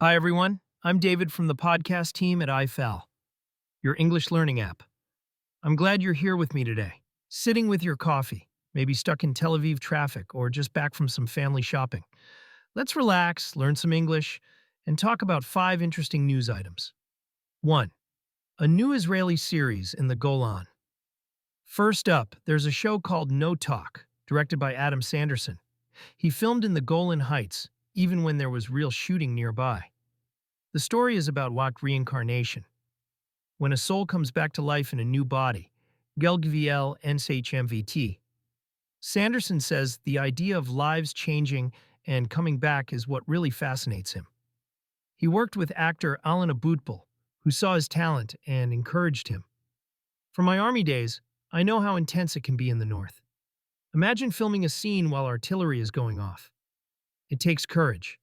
Hi, everyone. I'm David from the podcast team at I-Fal, your English learning app. I'm glad you're here with me today, sitting with your coffee, maybe stuck in Tel Aviv traffic or just back from some family shopping. Let's relax, learn some English, and talk about 5 interesting news items. 1. A new Israeli series in the Golan. First up, there's a show called No Talk, directed by Adam Sanderson. He filmed in the Golan Heights, even when there was real shooting nearby. The story is about reincarnation. When a soul comes back to life in a new body, Gelgviel NSHMVT. Sanderson says the idea of lives changing and coming back is what really fascinates him. He worked with actor Alan Abutbul, who saw his talent and encouraged him. From my army days, I know how intense it can be in the north. Imagine filming a scene while artillery is going off. It takes courage.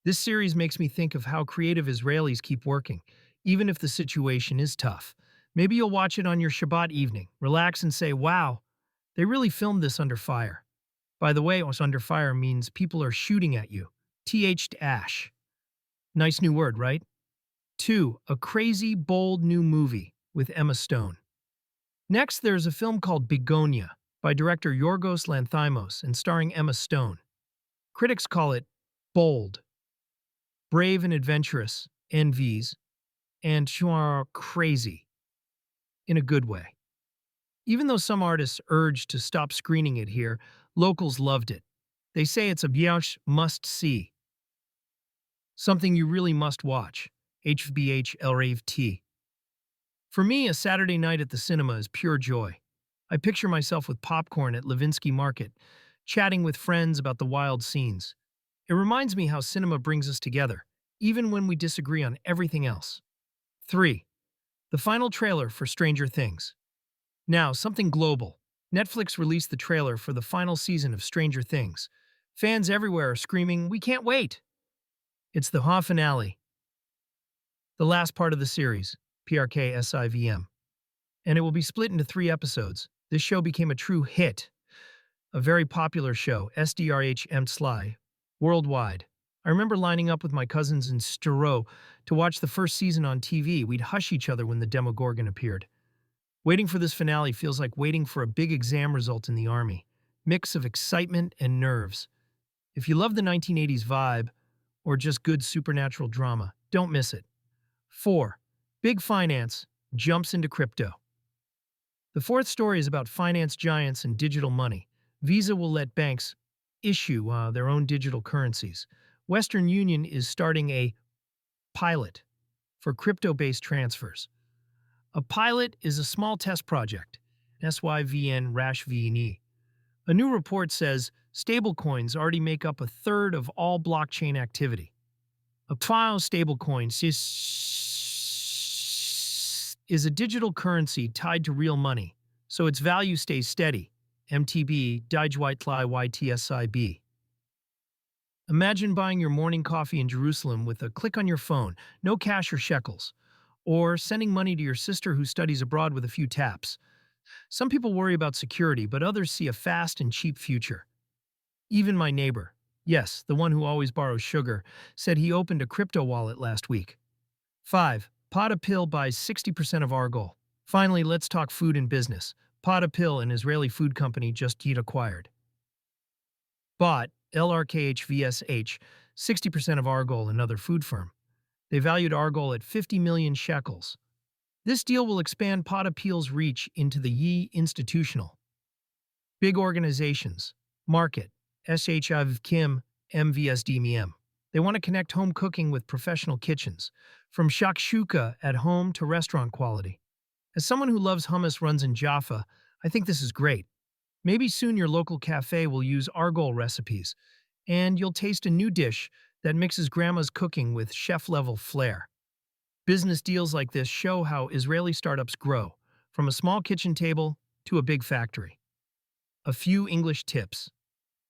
This series makes me think of how creative Israelis keep working, even if the situation is tough. Maybe you'll watch it on your Shabbat evening, relax and say, wow, they really filmed this under fire. By the way, what's under fire means people are shooting at you. Ash. Nice new word, right? 2. A crazy, bold new movie with Emma Stone. Next, there's a film called Begonia by director Yorgos Lanthimos and starring Emma Stone. Critics call it bold, brave and adventurous, envies, and crazy, in a good way. Even though some artists urged to stop screening it here, locals loved it. They say it's a biash must-see, something you really must watch. HBH LRAVT. For me, a Saturday night at the cinema is pure joy. I picture myself with popcorn at Levinsky Market, chatting with friends about the wild scenes. It reminds me how cinema brings us together, even when we disagree on everything else. 3. The final trailer for Stranger Things. Now, something global. Netflix released the trailer for the final season of Stranger Things. Fans everywhere are screaming, "We can't wait!" It's the finale, the last part of the series, PRKSIVM, and it will be split into 3 episodes. This show became a true hit, a very popular show, SDRHM Sly, worldwide. I remember lining up with my cousins in Sturo to watch the first season on TV. We'd hush each other when the Demogorgon appeared. Waiting for this finale feels like waiting for a big exam result in the army. Mix of excitement and nerves. If you love the 1980s vibe, or just good supernatural drama, don't miss it. 4. Big finance jumps into crypto. The fourth story is about finance giants and digital money. Visa will let banks issue their own digital currencies. Western Union is starting a pilot for crypto-based transfers. A pilot is a small test project, SYVN-VNE. A new report says stablecoins already make up a third of all blockchain activity. A file stablecoin is a digital currency tied to real money, so its value stays steady. MTB, YTSIB. Imagine buying your morning coffee in Jerusalem with a click on your phone, no cash or shekels, or sending money to your sister who studies abroad with a few taps. Some people worry about security, but others see a fast and cheap future. Even my neighbor, yes, the one who always borrows sugar, said he opened a crypto wallet last week. 5. Potapil buys 60% of Argol. Finally, let's talk food and business. Potapil, an Israeli food company, just acquired. Bought LRKHVSH, 60% of Argol, another food firm. They valued Argol at 50 million shekels. This deal will expand Potapil's reach into the institutional. Big organizations. Market. SHIV Kim, MVSDMM. They want to connect home cooking with professional kitchens, from shakshuka at home to restaurant quality. As someone who loves hummus runs in Jaffa, I think this is great. Maybe soon your local cafe will use Argol recipes, and you'll taste a new dish that mixes grandma's cooking with chef-level flair. Business deals like this show how Israeli startups grow, from a small kitchen table to a big factory. A few English tips.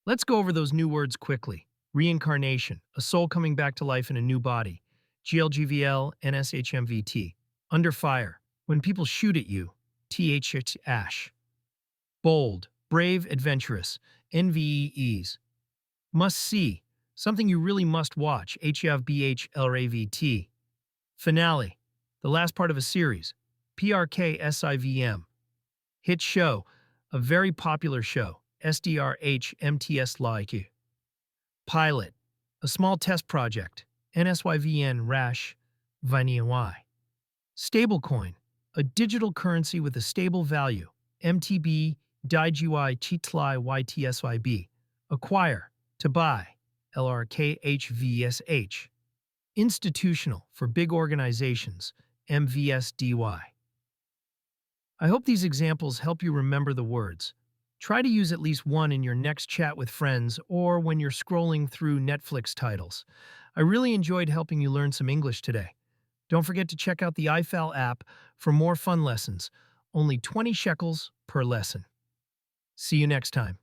Let's go over those new words quickly. Reincarnation, a soul coming back to life in a new body. GLGVL, NSHMVT. Under fire, when people shoot at you. Ash. Bold, brave, adventurous. NVEs. Must see, Something you really must watch, HFBHLRAVT. Finale, the last part of a series, PRKSIVM. Hit show, a very popular show, SDRHMTS like. Pilot, a small test project, NSYVN Rash VNY. Stablecoin, a digital currency with a stable value, MTB DIGY Chitlai YTSYB. Acquire, to buy, LRKHVSH. Institutional, for big organizations, MVSDY. I hope these examples help you remember the words. Try to use at least one in your next chat with friends or when you're scrolling through Netflix titles. I really enjoyed helping you learn some English today. Don't forget to check out the I-Fal app for more fun lessons. Only 20 shekels per lesson. See you next time.